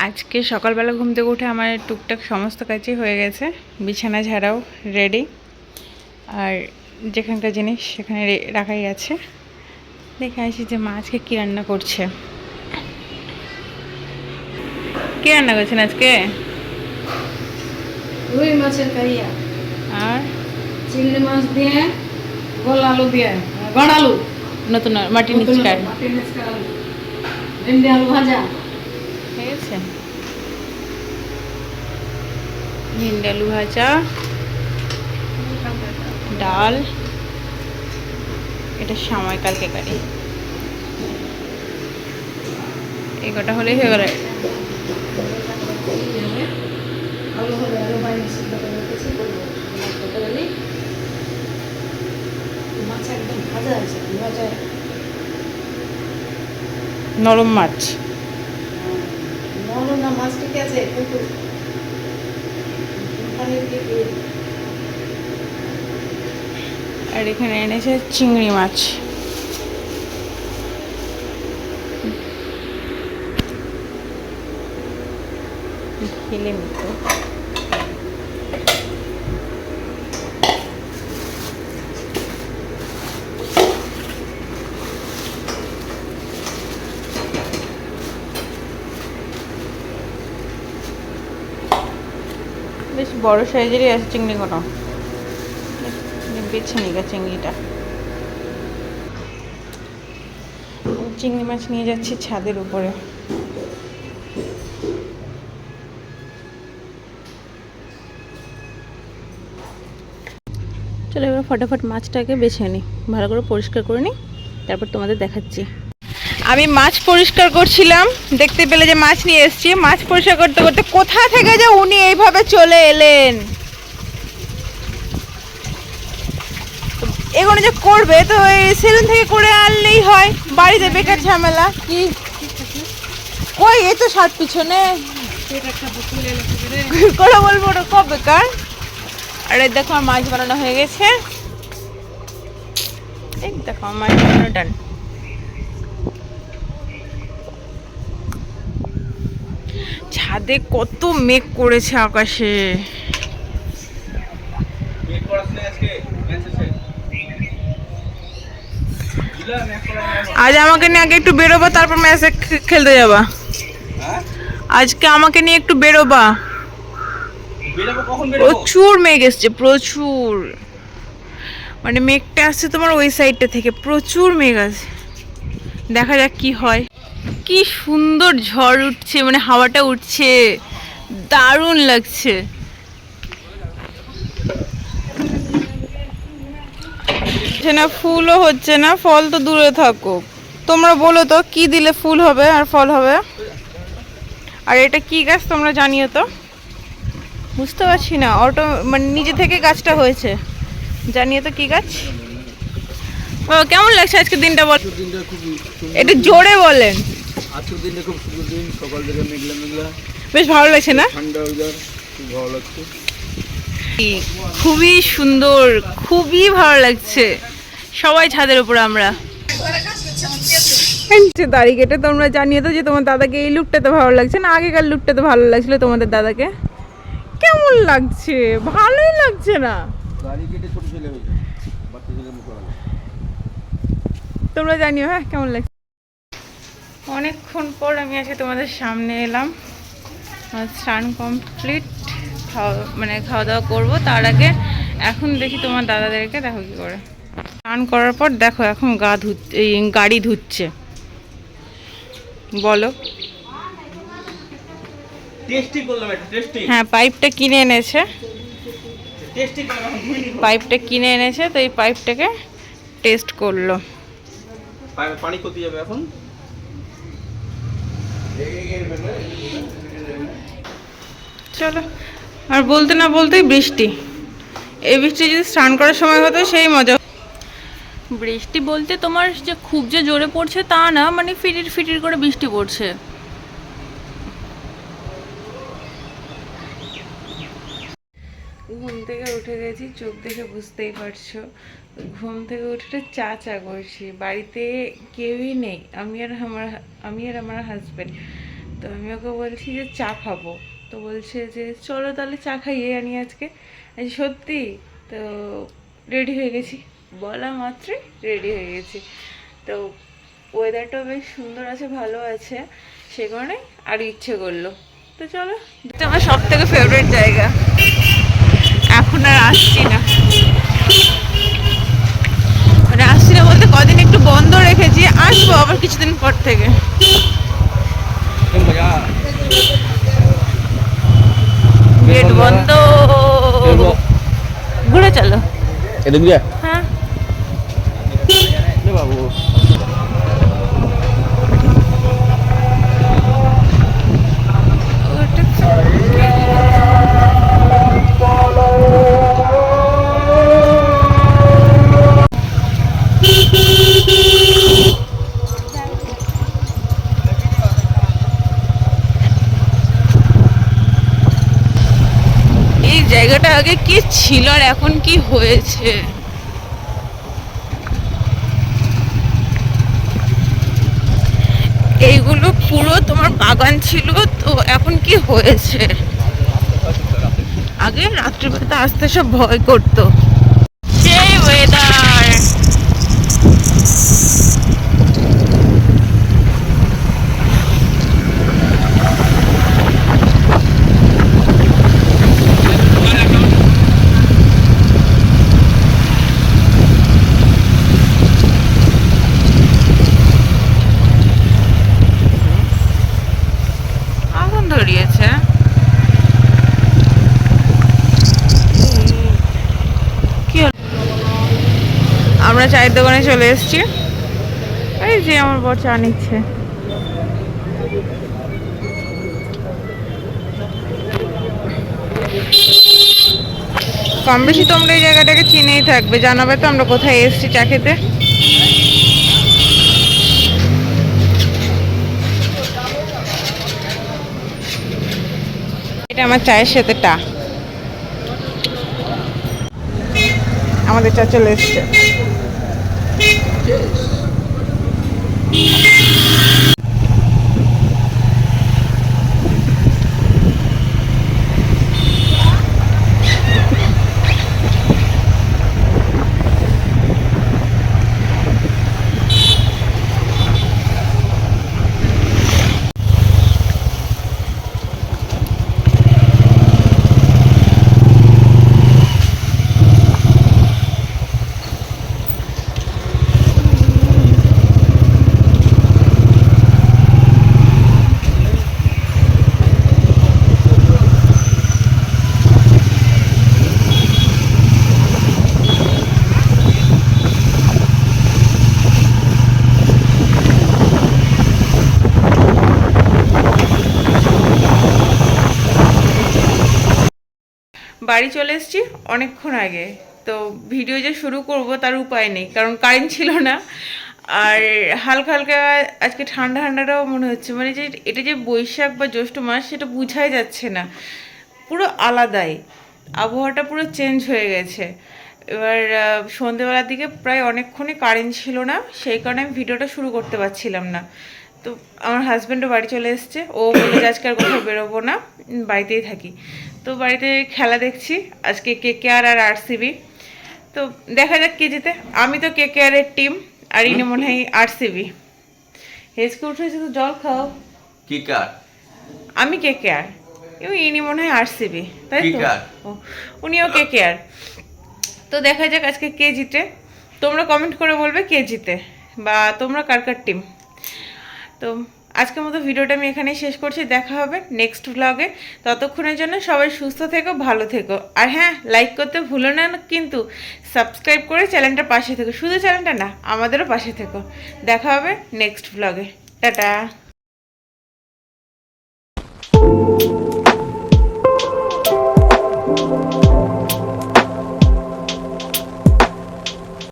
আজকে সকালবেলা ঘুম থেকে উঠে আমার টুকটাক সমস্ত কাজই হয়ে গেছে। বিছানা ঝাড়াও রেডি, আর যেখানকার জিনিস সেখানে রাখাই আছে। দেখে আসি যে মা আজকে কী রান্না করছে। কী রান্না করছেন আজকে? রুই মাছের কারিয়া আর চিংড়ি মাছ দিয়ে গোল আলু দিয়ে গড় আলু, নতুন মাটির নিচকার আলু, ভেন্ডি আলু ভাজা। ঠিক আছে, ভেন্ডি আলু ভাজা, ডাল, এটা সময়কালকে কারি। এই কটা হলেই হয়ে গেল। আলু ভাজা আলু বাইরে সিদ্ধ করে রেখেছি, করবো মাছ একদম ভাজা আছে, ভাজা নরম মাছ। নরম না, মাছ ঠিক আছে কিন্তু আর এখানে এনেছে চিংড়ি মাছ। খেলে নিত। বেশ বড় সাইজেরই আছে চিংড়িগুলো, বেছে নিগা চিংড়িটা। চিংড়ি মাছ নিয়ে যাচ্ছি ছাদের উপরে। চলো এবার ফটাফট মাছটাকে বেছে নিই, ভালো করে পরিষ্কার করে নিই, তারপর তোমাদের দেখাচ্ছি। আমি মাছ পরিষ্কার করছিলাম, দেখতে পেলে যে মাছ নিয়ে এসেছি। মাছ পরিষ্কার করতে করতে কোথা থেকে যে উনি এইভাবে চলে এলেন। এগুলো যে করবে তো এই সেলুন থেকে করে আনলেই হয়, বাড়িতে বেকার ঝামেলা কি। ওই এই তো শার্ট পিছনে করে বলবো ওটা কব বেকার। আর এই দেখো আমার মাছ বানানো হয়ে গেছে। এই দেখো আমার মাছ বানানো ডান। ছাদে কত মেঘ করেছে আকাশে। আজ আমাকে নিয়ে আগে একটু বেরোবা, তারপর ম্যাচে খেলতে যাবা। আজকে আমাকে নিয়ে একটু বেরোবা। প্রচুর মেঘ এসছে, প্রচুর। মানে মেঘটা আসছে তোমার ওই সাইডটা থেকে, প্রচুর মেঘ আছে। দেখা যাক কি হয়। কি সুন্দর ঝড় উঠছে, মানে হাওয়াটা উঠছে, দারুণ লাগছে। না ফুলও হচ্ছে না, ফল তো দূরে থাকো। তোমরা বলো তো কি দিলে ফুল হবে আর ফল হবে। আর এটা কি গাছ তোমরা জানিও তো। বুঝতে পারছি না, অটো মানে নিজে থেকে গাছটা হয়েছে। জানিও তো কি গাছ। বাবা কেমন লাগছে আজকে দিনটা বল, একটু জোরে বলেন। আজকের দিনটা খুব সুন্দর দিন, সকাল থেকে মেঘলা মেঘলা, বেশ ভালো লাগছে না? ঠান্ডা ওয়েদার, খুব ভালো লাগছে। খুবই সুন্দর, খুবই ভালো লাগছে। সবাই ছাদের উপর আমরা দাড়ি কেটে। তোমরা জানিয়ে তো যে তোমার দাদাকে এই লুকটাতে ভালো লাগছে না আগেকার লুকটাতে ভালো লাগছিল তোমাদের দাদাকে। কেমন লাগছে? ভালোই লাগছে না? গাড়ি কেটে ছোট ছেলে হয়েছে, বাচ্চা ছেলের মতো লাগে। তোমরা জানিও হ্যাঁ কেমন লাগছে। অনেকক্ষণ পর আমি আজকে তোমাদের সামনে এলাম। আমার স্নান কমপ্লিট, খাওয়া দাওয়া করবো। তার আগে এখন দেখি তোমার দাদাদেরকে, দেখো কি করে। স্নান করার পর দেখো এখন এই গাড়ি ধুচ্ছে। বলো। হ্যাঁ পাইপটা কিনে এনেছে, পাইপটা কিনে এনেছে তো এই পাইপটাকে টেস্ট করলো। পানি কত যাবে এখন? চলো। আর বলতে না বলতেই বৃষ্টি। এই বৃষ্টি যদি স্নান করার সময় হতো সেই মজা। বৃষ্টি বলতে তোমার যে খুব যে জোরে পড়ছে তা না, মানে ফিটির ফিটির করে বৃষ্টি পড়ছে। ঘুম থেকে উঠে গেছি, চোখ দেখে বুঝতেই পারছো। ঘুম থেকে উঠে চা করছি। বাড়িতে কেউই নেই, আমি আর আমার হাজব্যান্ড। তো আমি ওকে বলছি যে চা খাবো, তো বলছে যে চলো তাহলে চা খাইয়ে আনি আজকে। সত্যি? তো রেডি হয়ে গেছি, বলা মাত্রই রেডি হয়ে গেছি। তো ওয়েদারটাও বেশ সুন্দর আছে, ভালো আছে, সে কারণে আর ইচ্ছে করলো। তো চলো, এটা আমার সব থেকে ফেভারিট জায়গা। এখন আর আসছি না, মানে আসছি না বলতে কদিন একটু বন্ধ রেখেছি, আসবো আবার কিছুদিন পর থেকে। গেট বন্ধ, ঘুরে চলো। এদিক দিয়ে হ্যাঁ বাবু এই জায়গাটা আগে কি ছিল আর এখন কি হয়েছে। এইগুলো পুরো তোমার বাগান ছিল, তো এখন কি হয়েছে। আগে রাত্রিবেলা আসতে সব ভয় করতো। সেই ওয়েদার, আগুন ধরিয়েছে। কি হলো? আমরা চায়ের দোকানে চলে এসেছি। এই যে আমার বর চা নিচ্ছে। কম বেশি তোমরা এই জায়গাটাকে চিনেই থাকবে, জানাবে তো আমরা কোথায় এসেছি চা খেতে। এটা আমার চায়ের সাথে টা, আমাদের চা চলে এসছে। বাড়ি চলে এসেছি অনেকক্ষণ আগে। তো ভিডিও যে শুরু করব তার উপায় নেই, কারণ কারেন্ট ছিল না। আর হালকা হালকা আজকে ঠান্ডা ঠান্ডাটাও মনে হচ্ছে, মানে যে এটা যে বৈশাখ বা জ্যৈষ্ঠ মাস সেটা বোঝাই যাচ্ছে না, পুরো আলাদাই আবহাওয়াটা, পুরো চেঞ্জ হয়ে গেছে। এবার সন্ধেবেলার দিকে প্রায় অনেকক্ষণই কারেন্ট ছিল না, সেই কারণে আমি ভিডিওটা শুরু করতে পারছিলাম না। তো আমার হাজব্যান্ডও বাড়ি চলে এসছে, ও বলে যে আজকে আর কোথাও বেরোবো না, বাড়িতেই থাকি। তো বাড়িতে খেলা দেখছি আজকে KKR আর RCB। তো দেখা যাক কে জিতে। আমি তো KKR এর টিম, আর ইনি মনে হয় RCB। হেসকে উঠেছে তো জল খাও। কি কার আমি KKR, ইনি মনে হয় RCB, তাই তো? KKR ও, উনিও KKR। তো দেখা যাক আজকে কে জিতে। তোমরা কমেন্ট করে বলবে কে জিতে, বা তোমরা কার কার টিম। তো আজকের মতো ভিডিওটা আমি এখানেই শেষ করছি, দেখা হবে নেক্সট ব্লগে। ততক্ষণের জন্য সবাই সুস্থ থেকো, ভালো থেকো। আর হ্যাঁ, লাইক করতে ভুলো না কিন্তু, সাবস্ক্রাইব করে চ্যানেলটার পাশে থেকো, শুধু চ্যানেলটা না, আমাদেরও পাশে থেকো। দেখা হবে নেক্সট ব্লগে। টাটা।